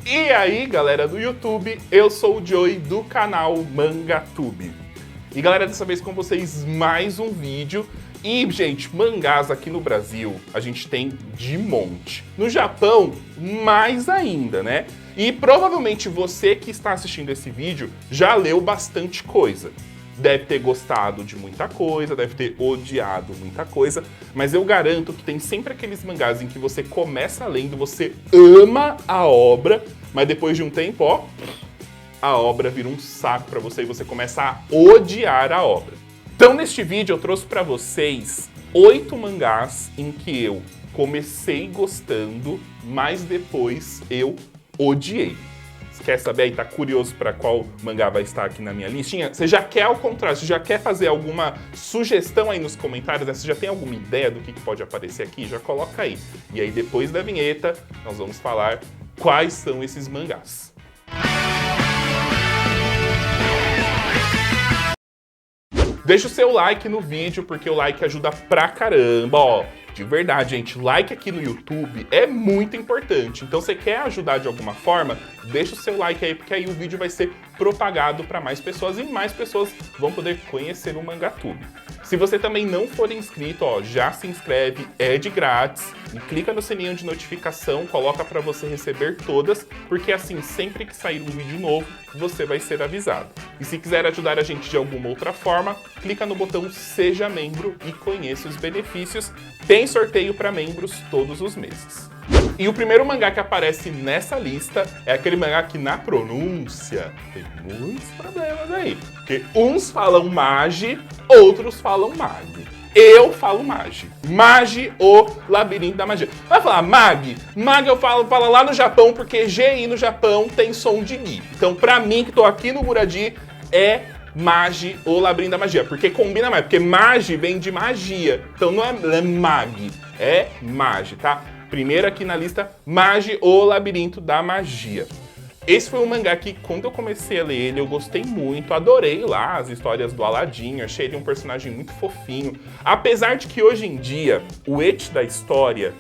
E aí, galera do YouTube, eu sou o Joey do canal MangaTube. E galera, dessa vez com vocês mais um vídeo. E, gente, mangás aqui no Brasil a gente tem de monte. No Japão, mais ainda, né? E provavelmente você que está assistindo esse vídeo já leu bastante coisa. Deve ter gostado de muita coisa, deve ter odiado muita coisa, mas eu garanto que tem sempre aqueles mangás em que você começa lendo, você ama a obra, mas depois de um tempo, ó, a obra vira um saco pra você e você começa a odiar a obra. Então, neste vídeo eu trouxe pra vocês 8 mangás em que eu comecei gostando, mas depois eu odiei. Quer saber aí, tá curioso para qual mangá vai estar aqui na minha listinha? Você já quer ao contrário, você já quer fazer alguma sugestão aí nos comentários, né? Você já tem alguma ideia do que pode aparecer aqui? Já coloca aí. E aí depois da vinheta, nós vamos falar quais são esses mangás. Deixa o seu like no vídeo, porque o like ajuda pra caramba, ó. De verdade, gente, like aqui no YouTube é muito importante. Então, você quer ajudar de alguma forma? Deixa o seu like aí, porque aí o vídeo vai ser propagado para mais pessoas e mais pessoas vão poder conhecer o MangaTube. Se você também não for inscrito, ó, já se inscreve, é de grátis. E clica no sininho de notificação, coloca para você receber todas, porque assim, sempre que sair um vídeo novo, você vai ser avisado. E se quiser ajudar a gente de alguma outra forma, clica no botão Seja Membro e conheça os benefícios. Tem sorteio para membros todos os meses. E o primeiro mangá que aparece nessa lista é aquele mangá que na pronúncia tem muitos problemas aí. Porque uns falam Magi, outros falam Mag. Eu falo Magi. Magi, o Labirinto da Magia. Vai falar Mag? Mag eu falo lá no Japão, porque GI no Japão tem som de Gi. Então pra mim, que tô aqui no Muradi, é Magi, o Labirinto da Magia. Porque combina mais, porque Magi vem de magia. Então não é Mag, é Magi, tá? Primeiro aqui na lista, Magi, o Labirinto da Magia. Esse foi um mangá que, quando eu comecei a ler ele, eu gostei muito, adorei lá as histórias do Aladdin, achei ele um personagem muito fofinho. Apesar de que hoje em dia, o eti da história,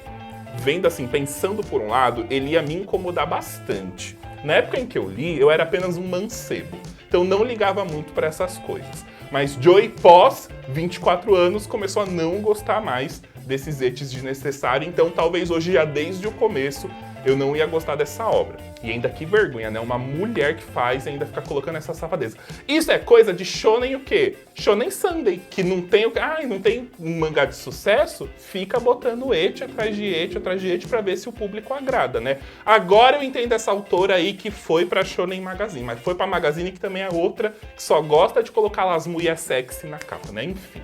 vendo assim, pensando por um lado, ele ia me incomodar bastante. Na época em que eu li, eu era apenas um mancebo, então não ligava muito para essas coisas. Mas Joey, pós 24 anos, começou a não gostar mais desses etes desnecessários, então talvez hoje, já desde o começo, eu não ia gostar dessa obra. E ainda que vergonha, né? Uma mulher que faz e ainda fica colocando essa safadeza. Isso é coisa de shonen o quê? Shonen Sunday, que não tem não tem um mangá de sucesso, fica botando eti atrás de eti pra ver se o público agrada, né? Agora eu entendo essa autora aí que foi pra Shonen Magazine, mas foi pra Magazine que também é outra que só gosta de colocar lá as mulheres sexy na capa, né? Enfim.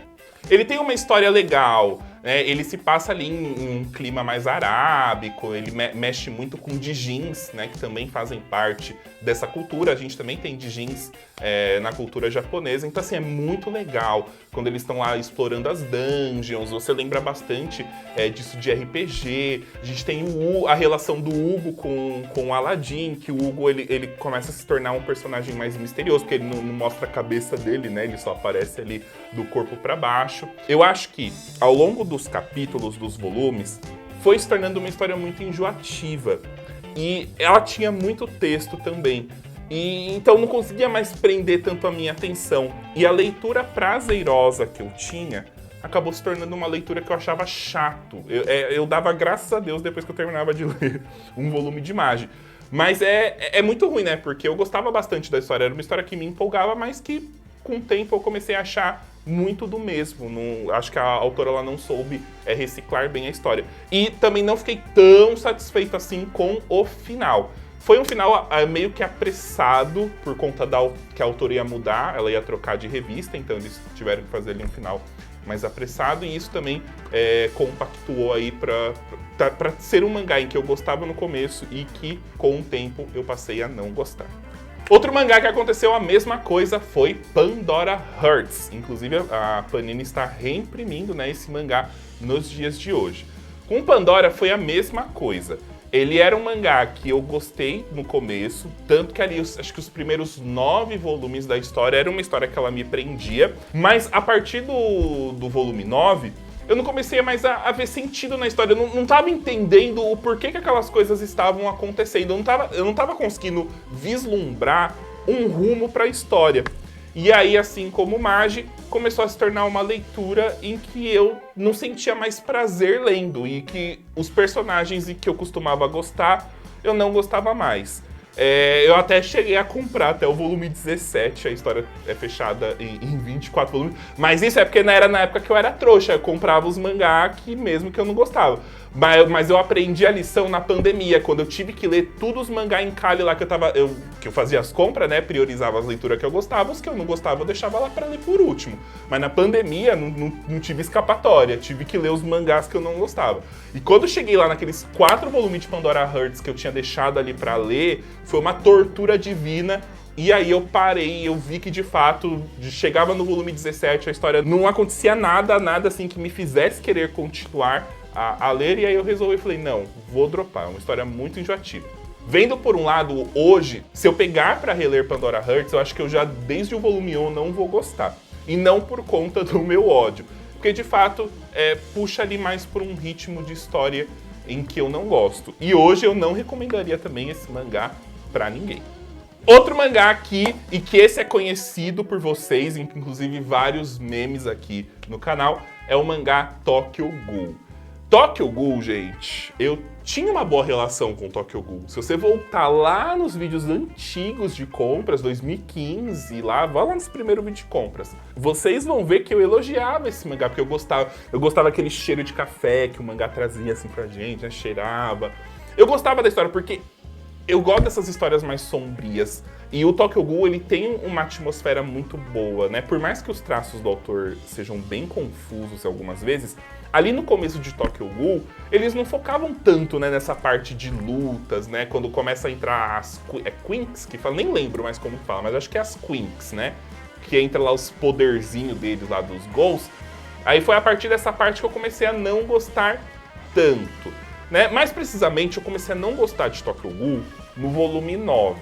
Ele tem uma história legal, né? Ele se passa ali em um clima mais arábico, ele mexe muito com djinns, né? Que também fazem parte dessa cultura. A gente também tem djinns na cultura japonesa, então assim, é muito legal quando eles estão lá explorando as dungeons. Você lembra bastante disso de RPG. A gente tem a relação do Hugo com o Aladdin, que o Hugo ele começa a se tornar um personagem mais misterioso, porque ele não mostra a cabeça dele, né? Ele só aparece ali do corpo para baixo. Eu acho que ao longo dos capítulos, dos volumes, foi se tornando uma história muito enjoativa. E ela tinha muito texto também. E então não conseguia mais prender tanto a minha atenção. E a leitura prazerosa que eu tinha acabou se tornando uma leitura que eu achava chato. Eu dava graças a Deus depois que eu terminava de ler um volume de Magi. Mas é muito ruim, né? Porque eu gostava bastante da história. Era uma história que me empolgava, mas que com o tempo eu comecei a achar muito do mesmo. Acho que a autora ela não soube reciclar bem a história. E também não fiquei tão satisfeito assim com o final. Foi um final meio que apressado, por conta que a autora ia mudar, ela ia trocar de revista, então eles tiveram que fazer ali um final mais apressado, e isso também compactuou aí pra ser um mangá em que eu gostava no começo e que, com o tempo, eu passei a não gostar. Outro mangá que aconteceu a mesma coisa foi Pandora Hearts. Inclusive, a Panini está reimprimindo, né, esse mangá nos dias de hoje. Com Pandora foi a mesma coisa. Ele era um mangá que eu gostei no começo, tanto que ali, acho que os primeiros 9 volumes da história era uma história que ela me prendia, mas a partir do volume 9, eu não comecei mais a ver sentido na história. Eu não tava entendendo o porquê que aquelas coisas estavam acontecendo. Eu não tava conseguindo vislumbrar um rumo para a história. E aí, assim como o Magi, começou a se tornar uma leitura em que eu não sentia mais prazer lendo e que os personagens que eu costumava gostar, eu não gostava mais. Eu até cheguei a comprar até o volume 17, a história é fechada em 24 volumes, mas isso é porque era na época que eu era trouxa, eu comprava os mangá que mesmo que eu não gostava. Mas eu aprendi a lição na pandemia, quando eu tive que ler todos os mangá em Kali lá que eu fazia as compras, né, priorizava as leituras que eu gostava, os que eu não gostava eu deixava lá pra ler por último. Mas na pandemia não tive escapatória, tive que ler os mangás que eu não gostava. E quando eu cheguei lá naqueles 4 volumes de Pandora Hearts que eu tinha deixado ali pra ler, foi uma tortura divina. E aí eu parei, eu vi que de fato, chegava no volume 17, a história não acontecia nada assim que me fizesse querer continuar a ler, e aí eu resolvi, falei, não, vou dropar, é uma história muito enjoativa. Vendo por um lado, hoje, se eu pegar pra reler Pandora Hearts, eu acho que eu já, desde o volume 1, não vou gostar. E não por conta do meu ódio, porque de fato, puxa ali mais por um ritmo de história em que eu não gosto. E hoje eu não recomendaria também esse mangá pra ninguém. Outro mangá aqui, e que esse é conhecido por vocês, inclusive vários memes aqui no canal, é o mangá Tokyo Ghoul. Tokyo Ghoul, gente, eu tinha uma boa relação com Tokyo Ghoul. Se você voltar lá nos vídeos antigos de compras, 2015, vai lá nos primeiros vídeos de compras, vocês vão ver que eu elogiava esse mangá, porque eu gostava daquele cheiro de café que o mangá trazia assim pra gente, né, cheirava. Eu gostava da história porque eu gosto dessas histórias mais sombrias. E o Tokyo Ghoul, ele tem uma atmosfera muito boa, né? Por mais que os traços do autor sejam bem confusos algumas vezes, ali no começo de Tokyo Ghoul, eles não focavam tanto, né, nessa parte de lutas, né? Quando começa a entrar as Quinks, que fala, nem lembro mais como que fala, mas acho que é as Quinks, né? Que entra lá os poderzinhos deles lá dos Ghouls. Aí foi a partir dessa parte que eu comecei a não gostar tanto, né? Mais precisamente, eu comecei a não gostar de Tokyo Ghoul no volume 9.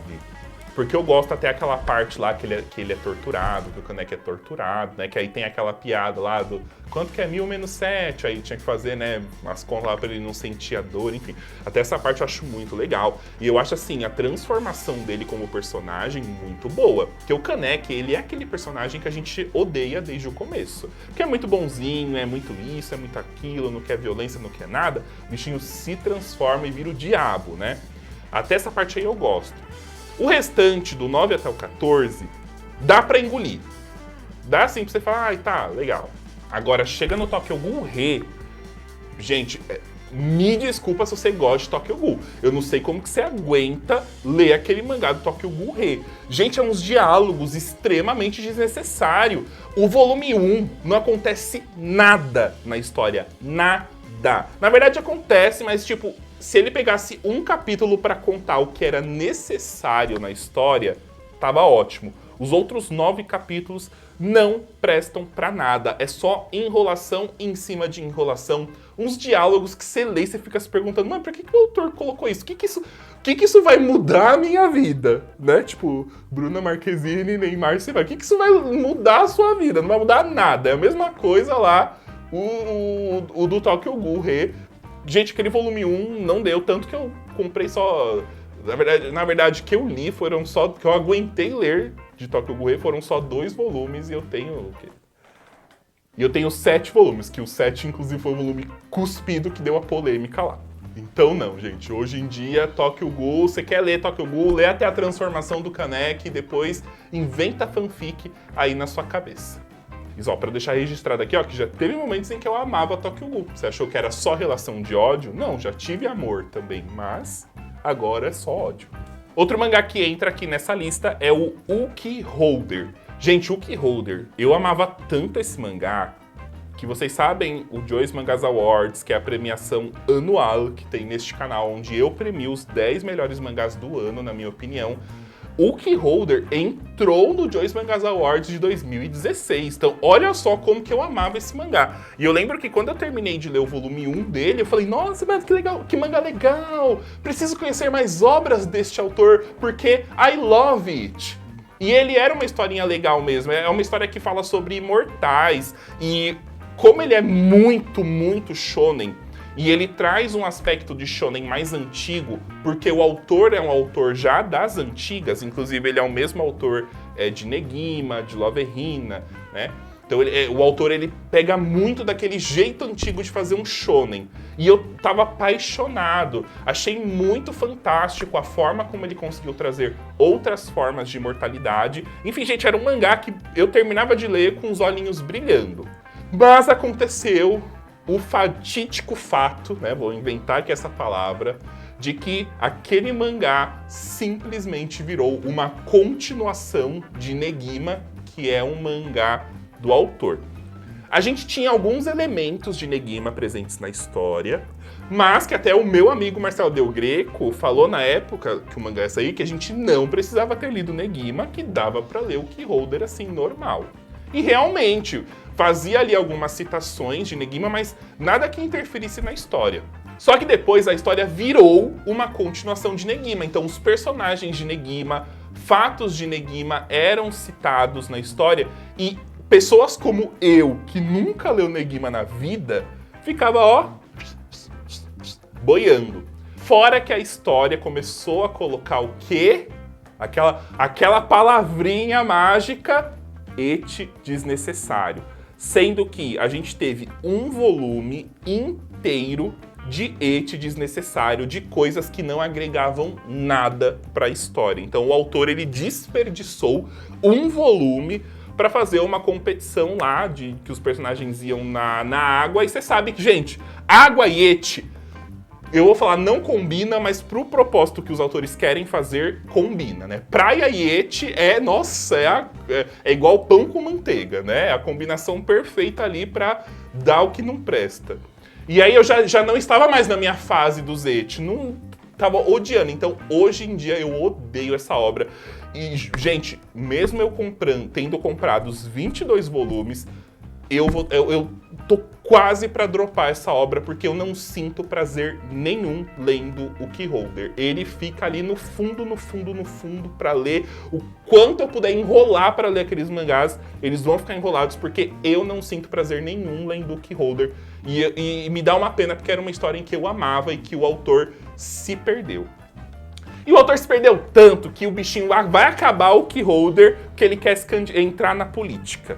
Porque eu gosto até aquela parte lá que ele é torturado, que o Kaneki é torturado, né? Que aí tem aquela piada lá do quanto que é 1000 menos 7, aí tinha que fazer, né, as contas lá pra ele não sentir a dor, enfim. Até essa parte eu acho muito legal. E eu acho, assim, a transformação dele como personagem muito boa. Porque o Kaneki, ele é aquele personagem que a gente odeia desde o começo. Que é muito bonzinho, é muito isso, é muito aquilo, não quer violência, não quer nada. O bichinho se transforma e vira o diabo, né? Até essa parte aí eu gosto. O restante, do 9 até o 14, dá pra engolir. Dá assim pra você falar, ai, tá, legal. Agora, chega no Tokyo Ghoul Re, gente, me desculpa se você gosta de Tokyo Ghoul. Eu não sei como que você aguenta ler aquele mangá do Tokyo Ghoul Re. Gente, é uns diálogos extremamente desnecessários. O volume 1 não acontece nada na história, nada. Na verdade acontece, mas tipo, se ele pegasse um capítulo pra contar o que era necessário na história, tava ótimo. Os outros 9 capítulos não prestam pra nada. É só enrolação em cima de enrolação. Uns diálogos que você lê e você fica se perguntando, mano, por que o autor colocou isso? O que isso vai mudar a minha vida? Né? Tipo, Bruna Marquezine, Neymar, você vai. O que isso vai mudar a sua vida? Não vai mudar nada. É a mesma coisa lá, o do Tokyo Ghoul Re. Gente, aquele volume 1 não deu, tanto que eu comprei só... Na verdade, que eu li foram só... que eu aguentei ler de Tokyo Ghoul Re foram só 2 volumes e eu tenho... o quê? E eu tenho 7 volumes, que o 7, inclusive, foi o volume cuspido que deu a polêmica lá. Então não, gente. Hoje em dia, Tokyo Ghoul... Você quer ler Tokyo Ghoul, lê até a transformação do Kaneki e depois inventa fanfic aí na sua cabeça. E só pra deixar registrado aqui, ó, que já teve momentos em que eu amava Tokyo Ghoul. Você achou que era só relação de ódio? Não, já tive amor também, mas agora é só ódio. Outro mangá que entra aqui nessa lista é o Uki Holder. Gente, Uki Holder, eu amava tanto esse mangá que vocês sabem o Joyce Mangas Awards, que é a premiação anual que tem neste canal, onde eu premio os 10 melhores mangás do ano, na minha opinião. O Uki Holder entrou no Joyce Mangas Awards de 2016. Então, olha só como que eu amava esse mangá. E eu lembro que quando eu terminei de ler o volume 1 dele, eu falei, nossa, mas que legal, que mangá legal! Preciso conhecer mais obras deste autor, porque I love it! E ele era uma historinha legal mesmo. É uma história que fala sobre imortais. E como ele é muito, muito shonen, e ele traz um aspecto de shonen mais antigo, porque o autor é um autor já das antigas, inclusive ele é o mesmo autor de Negima, de Love Hina, né? Então o autor ele pega muito daquele jeito antigo de fazer um shonen. E eu tava apaixonado. Achei muito fantástico a forma como ele conseguiu trazer outras formas de imortalidade. Enfim, gente, era um mangá que eu terminava de ler com os olhinhos brilhando. Mas aconteceu o fatídico fato, né? Vou inventar aqui essa palavra, de que aquele mangá simplesmente virou uma continuação de Negima, que é um mangá do autor. A gente tinha alguns elementos de Negima presentes na história, mas que até o meu amigo Marcelo Del Greco falou na época que o mangá ia sair que a gente não precisava ter lido Negima, que dava pra ler o Keyholder assim, normal. E realmente, fazia ali algumas citações de Negima, mas nada que interferisse na história. Só que depois a história virou uma continuação de Negima, então os personagens de Negima, fatos de Negima eram citados na história e pessoas como eu, que nunca leu Negima na vida, ficava, ó, boiando. Fora que a história começou a colocar o quê? Aquela palavrinha mágica, et desnecessário. Sendo que a gente teve um volume inteiro de et desnecessário, de coisas que não agregavam nada para a história. Então o autor ele desperdiçou um volume para fazer uma competição lá de que os personagens iam na água. E você sabe que, gente, água e et, eu vou falar não combina, mas pro propósito que os autores querem fazer, combina, né? Praia e et nossa, é igual pão com manteiga, né? É a combinação perfeita ali para dar o que não presta. E aí eu já não estava mais na minha fase dos et, não tava odiando. Então, hoje em dia, eu odeio essa obra. E, gente, mesmo eu tendo comprado os 22 volumes, eu tô quase pra dropar essa obra, porque eu não sinto prazer nenhum lendo o Keyholder. Ele fica ali no fundo pra ler. O quanto eu puder enrolar pra ler aqueles mangás, eles vão ficar enrolados, porque eu não sinto prazer nenhum lendo o Keyholder. E me dá uma pena, porque era uma história em que eu amava e que o autor se perdeu. E o autor se perdeu tanto que o bichinho lá vai acabar o Keyholder, que ele quer entrar na política.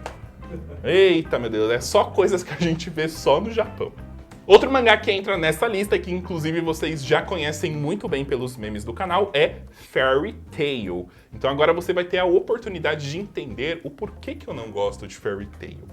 Eita, meu Deus, é só coisas que a gente vê só no Japão. Outro mangá que entra nessa lista, que inclusive vocês já conhecem muito bem pelos memes do canal, é Fairy Tail. Então agora você vai ter a oportunidade de entender o porquê que eu não gosto de Fairy Tail.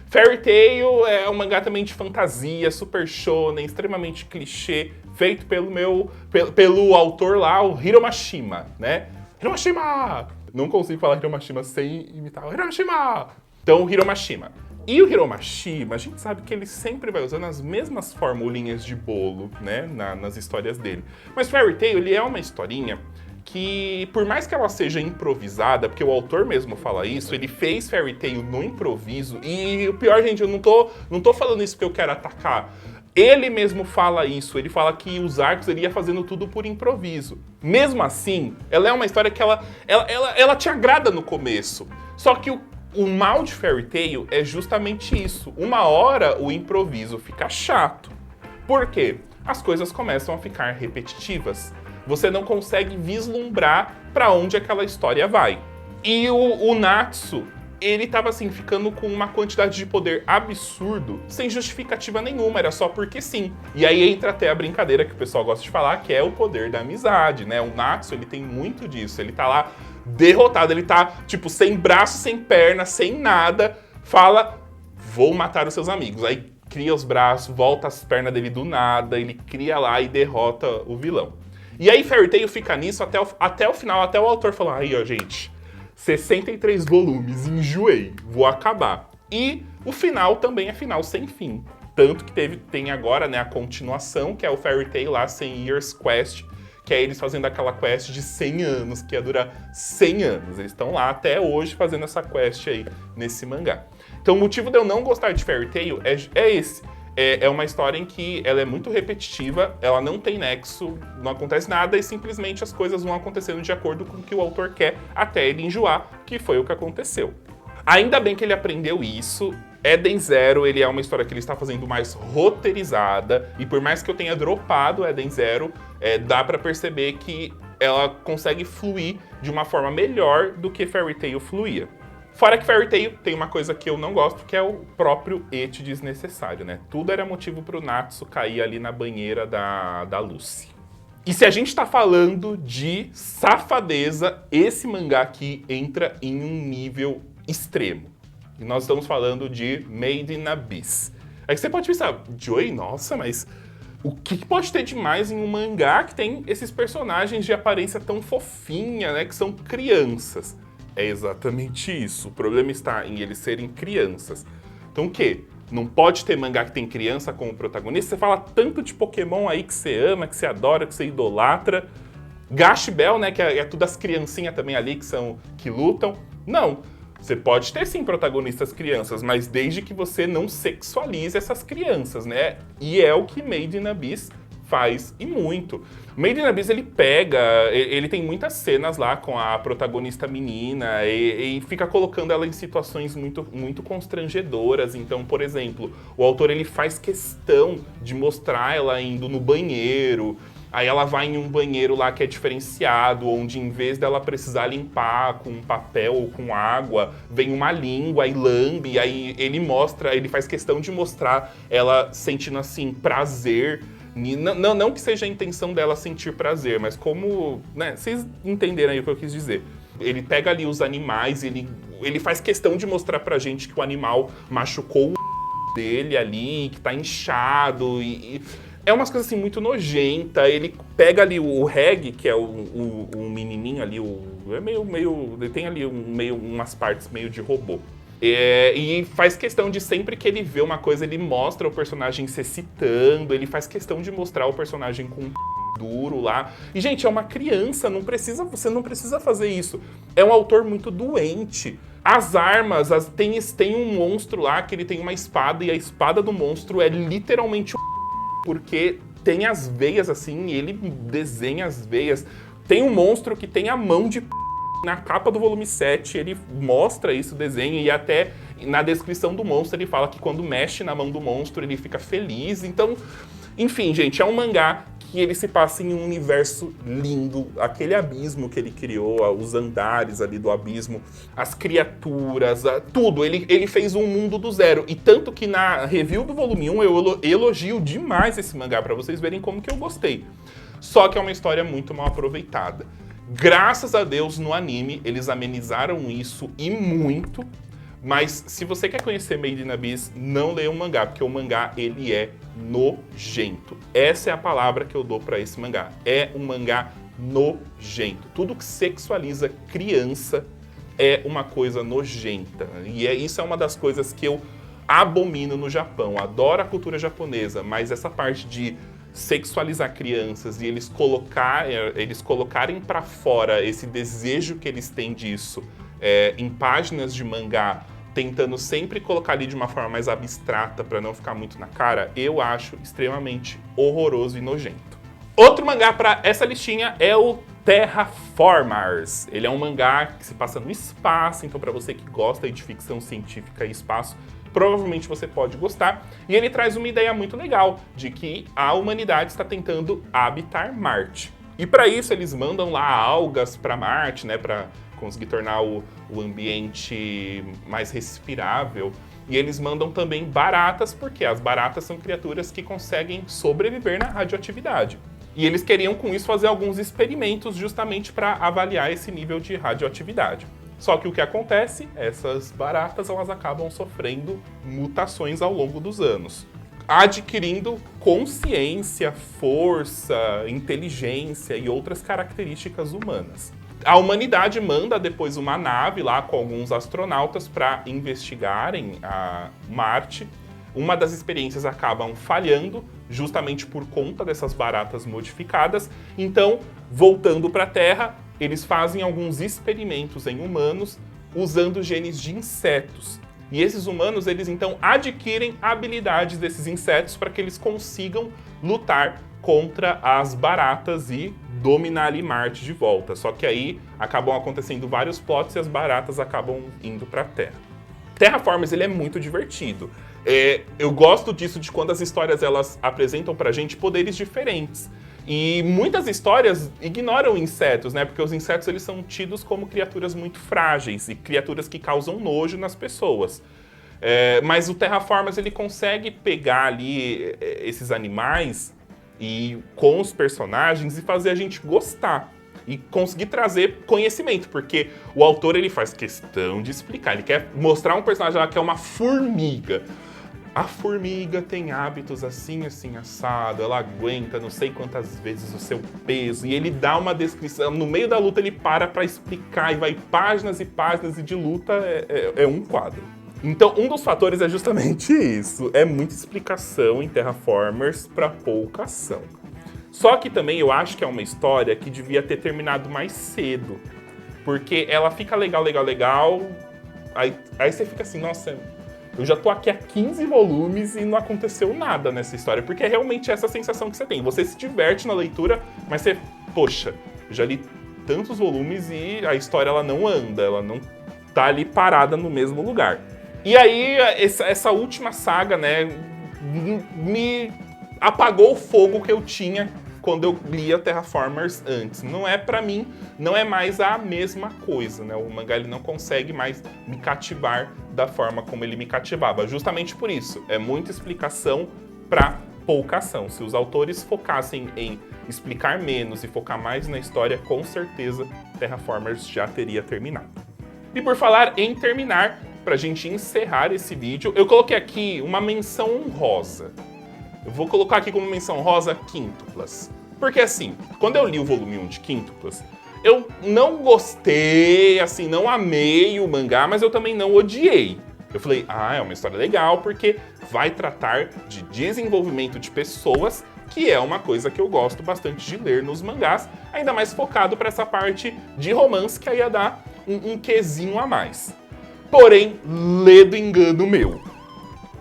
Fairy Tail é um mangá também de fantasia, super shonen, extremamente clichê, feito pelo autor lá, o Hiromashima, né? Hiromashima! Não consigo falar Hiromashima sem imitar o Hiromashima! Então, o Hiromashima. E o Hiromashima, a gente sabe que ele sempre vai usando as mesmas formulinhas de bolo, né, nas histórias dele. Mas Fairy Tail, ele é uma historinha que, por mais que ela seja improvisada, porque o autor mesmo fala isso, ele fez Fairy Tail no improviso, e o pior, gente, eu não tô falando isso porque eu quero atacar. Ele mesmo fala isso, ele fala que os arcos ele ia fazendo tudo por improviso. Mesmo assim, ela é uma história que ela te agrada no começo. Só que o mal de Fairy Tail é justamente isso. Uma hora o improviso fica chato. Por quê? As coisas começam a ficar repetitivas. Você não consegue vislumbrar para onde aquela história vai. E o Natsu, ele tava assim, ficando com uma quantidade de poder absurdo, sem justificativa nenhuma, era só porque sim. E aí entra até a brincadeira que o pessoal gosta de falar, que é o poder da amizade, né? O Natsu, ele tem muito disso, ele tá lá derrotado, ele tá, tipo, sem braço, sem perna, sem nada, fala, vou matar os seus amigos. Aí cria os braços, volta as pernas dele do nada, ele cria lá e derrota o vilão. E aí Fairy Tail fica nisso até o final, até o autor falar, aí ó, gente, 63 volumes, enjoei, vou acabar. E o final também é final sem fim. Tanto que tem agora, né, a continuação, que é o Fairy Tail lá, 100 Years Quest, que é eles fazendo aquela quest de 100 anos, que ia durar 100 anos. Eles estão lá até hoje fazendo essa quest aí, nesse mangá. Então o motivo de eu não gostar de Fairy Tail é esse. É uma história em que ela é muito repetitiva, ela não tem nexo, não acontece nada e simplesmente as coisas vão acontecendo de acordo com o que o autor quer até ele enjoar, que foi o que aconteceu. Ainda bem que ele aprendeu isso Eden Zero, ele é uma história que ele está fazendo mais roteirizada, e por mais que eu tenha dropado Eden Zero, dá pra perceber que ela consegue fluir de uma forma melhor do que Fairy Tail fluía. Fora que Fairy Tail tem uma coisa que eu não gosto, que é o próprio ecchi desnecessário, né? Tudo era motivo pro Natsu cair ali na banheira da Lucy. E se a gente tá falando de safadeza, esse mangá aqui entra em um nível extremo. E nós estamos falando de Made in Abyss. Aí você pode pensar, Joey, nossa, mas o que pode ter de mais em um mangá que tem esses personagens de aparência tão fofinha, né? Que são crianças. É exatamente isso. O problema está em eles serem crianças. Então o quê? Não pode ter mangá que tem criança como protagonista? Você fala tanto de Pokémon aí que você ama, que você adora, que você idolatra. Gash Bell, né? Que é tudo as criancinhas também ali que lutam. Não. Você pode ter sim protagonistas crianças, mas desde que você não sexualize essas crianças, né? E é o que Made in Abyss faz, e muito. Made in Abyss, ele tem muitas cenas lá com a protagonista menina e fica colocando ela em situações muito, muito constrangedoras. Então, por exemplo, o autor ele faz questão de mostrar ela indo no banheiro. Aí ela vai em um banheiro lá que é diferenciado, onde em vez dela precisar limpar com papel ou com água, vem uma língua e lambe, aí ele faz questão de mostrar ela sentindo assim prazer. Não que seja a intenção dela sentir prazer, mas como, né, vocês entenderam aí o que eu quis dizer. Ele pega ali os animais, ele faz questão de mostrar pra gente que o animal machucou o dele ali, que tá inchado é umas coisas assim muito nojenta. Ele pega ali o Reg, que é o menininho ali, ele tem ali umas partes meio de robô. E faz questão de sempre que ele vê uma coisa, ele mostra o personagem se excitando, ele faz questão de mostrar o personagem com duro lá. E, gente, é uma criança, você não precisa fazer isso. É um autor muito doente. As armas, tem um monstro lá que ele tem uma espada, e a espada do monstro é literalmente porque tem as veias assim, ele desenha as veias. Tem um monstro que tem a mão de na capa do volume 7, ele mostra isso, desenho, e até na descrição do monstro ele fala que quando mexe na mão do monstro ele fica feliz. Então, enfim, gente, é um mangá que ele se passa em um universo lindo, aquele abismo que ele criou, os andares ali do abismo, as criaturas, tudo. Ele fez um mundo do zero. E tanto que na review do volume 1 eu elogio demais esse mangá, pra vocês verem como que eu gostei. Só que é uma história muito mal aproveitada. Graças a Deus, no anime, eles amenizaram isso e muito. Mas se você quer conhecer Made in Abyss, não leia o mangá, porque o mangá, ele é nojento. Essa é a palavra que eu dou pra esse mangá. É um mangá nojento. Tudo que sexualiza criança é uma coisa nojenta. E isso é uma das coisas que eu abomino no Japão. Adoro a cultura japonesa, mas essa parte de sexualizar crianças e eles colocarem pra fora esse desejo que eles têm disso em páginas de mangá, tentando sempre colocar ali de uma forma mais abstrata para não ficar muito na cara, eu acho extremamente horroroso e nojento. Outro mangá para essa listinha é o Terraformars. Ele é um mangá que se passa no espaço, então para você que gosta de ficção científica e espaço, provavelmente você pode gostar. E ele traz uma ideia muito legal de que a humanidade está tentando habitar Marte. E para isso eles mandam lá algas para Marte, né, para conseguir tornar o ambiente mais respirável. E eles mandam também baratas, porque as baratas são criaturas que conseguem sobreviver na radioatividade. E eles queriam com isso fazer alguns experimentos justamente para avaliar esse nível de radioatividade. Só que o que acontece, essas baratas elas acabam sofrendo mutações ao longo dos anos, adquirindo consciência, força, inteligência e outras características humanas. A humanidade manda depois uma nave lá com alguns astronautas para investigarem a Marte. Uma das experiências acabam falhando, justamente por conta dessas baratas modificadas. Então, voltando para a Terra, eles fazem alguns experimentos em humanos usando genes de insetos. E esses humanos, eles então adquirem habilidades desses insetos para que eles consigam lutar contra as baratas e dominar ali Marte de volta. Só que aí acabam acontecendo vários plots e as baratas acabam indo para a Terra. Terraformers, ele é muito divertido. Eu gosto disso de quando as histórias elas apresentam pra gente poderes diferentes. E muitas histórias ignoram insetos, né? Porque os insetos eles são tidos como criaturas muito frágeis e criaturas que causam nojo nas pessoas. Mas o Terraformers ele consegue pegar ali esses animais e com os personagens e fazer a gente gostar. E conseguir trazer conhecimento, porque o autor ele faz questão de explicar. Ele quer mostrar um personagem lá que é uma formiga. A formiga tem hábitos assim, assim, assado. Ela aguenta não sei quantas vezes o seu peso. E ele dá uma descrição. No meio da luta ele para pra explicar e vai páginas e páginas. E de luta é um quadro. Então, um dos fatores é justamente isso. É muita explicação em Terraformers pra pouca ação. Só que também eu acho que é uma história que devia ter terminado mais cedo. Porque ela fica legal. Aí você fica assim, nossa, eu já tô aqui há 15 volumes e não aconteceu nada nessa história. Porque é realmente essa sensação que você tem. Você se diverte na leitura, mas você, poxa, eu já li tantos volumes e a história ela não anda, ela não tá ali parada no mesmo lugar. E aí, essa última saga, né, me apagou o fogo que eu tinha quando eu lia Terraformers antes. Não é pra mim, não é mais a mesma coisa, né? O mangá ele não consegue mais me cativar da forma como ele me cativava. Justamente por isso, é muita explicação pra pouca ação. Se os autores focassem em explicar menos e focar mais na história, com certeza Terraformers já teria terminado. E por falar em terminar, pra gente encerrar esse vídeo, eu coloquei aqui uma menção honrosa. Eu vou colocar aqui como menção honrosa Quíntuplas. Porque assim, quando eu li o volume 1 de Quíntuplas, eu não gostei, assim, não amei o mangá, mas eu também não odiei. Eu falei, é uma história legal porque vai tratar de desenvolvimento de pessoas, que é uma coisa que eu gosto bastante de ler nos mangás, ainda mais focado para essa parte de romance que aí ia dar um quezinho a mais. Porém, ledo engano meu.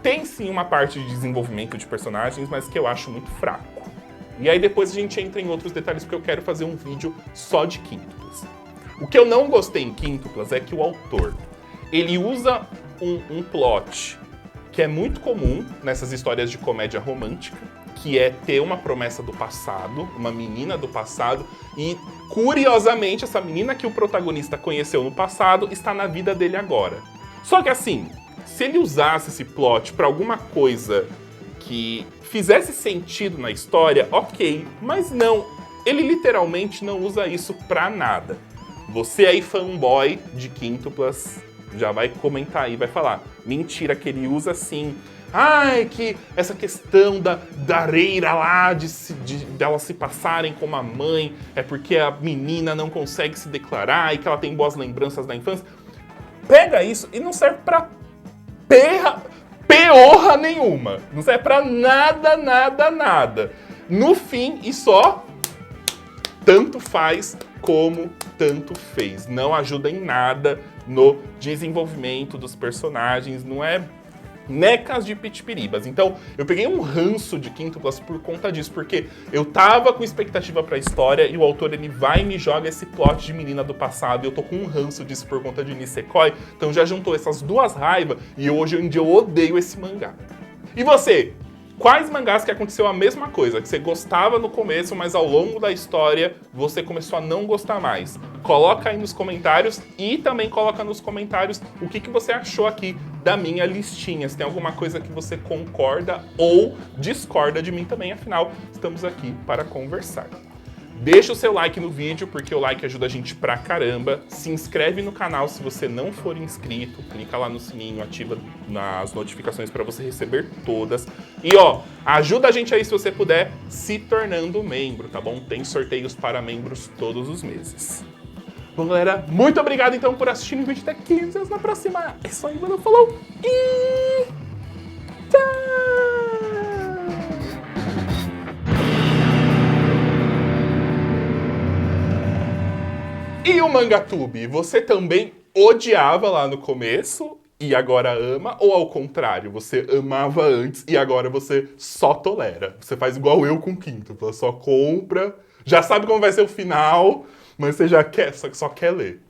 Tem sim uma parte de desenvolvimento de personagens, mas que eu acho muito fraco. E aí depois a gente entra em outros detalhes, porque eu quero fazer um vídeo só de Quíntuplas. O que eu não gostei em Quíntuplas é que o autor, ele usa um plot que é muito comum nessas histórias de comédia romântica, que é ter uma promessa do passado, uma menina do passado, e curiosamente essa menina que o protagonista conheceu no passado está na vida dele agora. Só que assim, se ele usasse esse plot pra alguma coisa que fizesse sentido na história, ok, mas não, ele literalmente não usa isso pra nada. Você aí, fanboy de Quíntuplas, já vai comentar aí, vai falar, mentira que ele usa sim. Que essa questão da areira lá, delas se passarem como a mãe, é porque a menina não consegue se declarar e que ela tem boas lembranças da infância. Pega isso e não serve pra peorra nenhuma. Não serve pra nada. No fim, e só tanto faz como tanto fez. Não ajuda em nada no desenvolvimento dos personagens, não é necas de pitipiribas. Então, eu peguei um ranço de Quíntuplas por conta disso, porque eu tava com expectativa pra história e o autor, ele vai e me joga esse plot de menina do passado e eu tô com um ranço disso por conta de Nisekoi, então já juntou essas duas raivas e hoje em dia eu odeio esse mangá. E você? Quais mangás que aconteceu a mesma coisa, que você gostava no começo, mas ao longo da história você começou a não gostar mais? Coloca aí nos comentários e também coloca nos comentários o que você achou aqui da minha listinha. Se tem alguma coisa que você concorda ou discorda de mim também, afinal, estamos aqui para conversar. Deixa o seu like no vídeo, porque o like ajuda a gente pra caramba. Se inscreve no canal se você não for inscrito. Clica lá no sininho, ativa as notificações para você receber todas. E ajuda a gente aí se você puder, se tornando membro, tá bom? Tem sorteios para membros todos os meses. Bom, galera, muito obrigado então por assistirem o vídeo até aqui. Nos vemos na próxima. É isso aí, mano. Falou e tchau! E o Mangatube, você também odiava lá no começo e agora ama? Ou ao contrário, você amava antes e agora você só tolera? Você faz igual eu com Quíntupla, só compra, já sabe como vai ser o final, mas você já quer, só quer ler.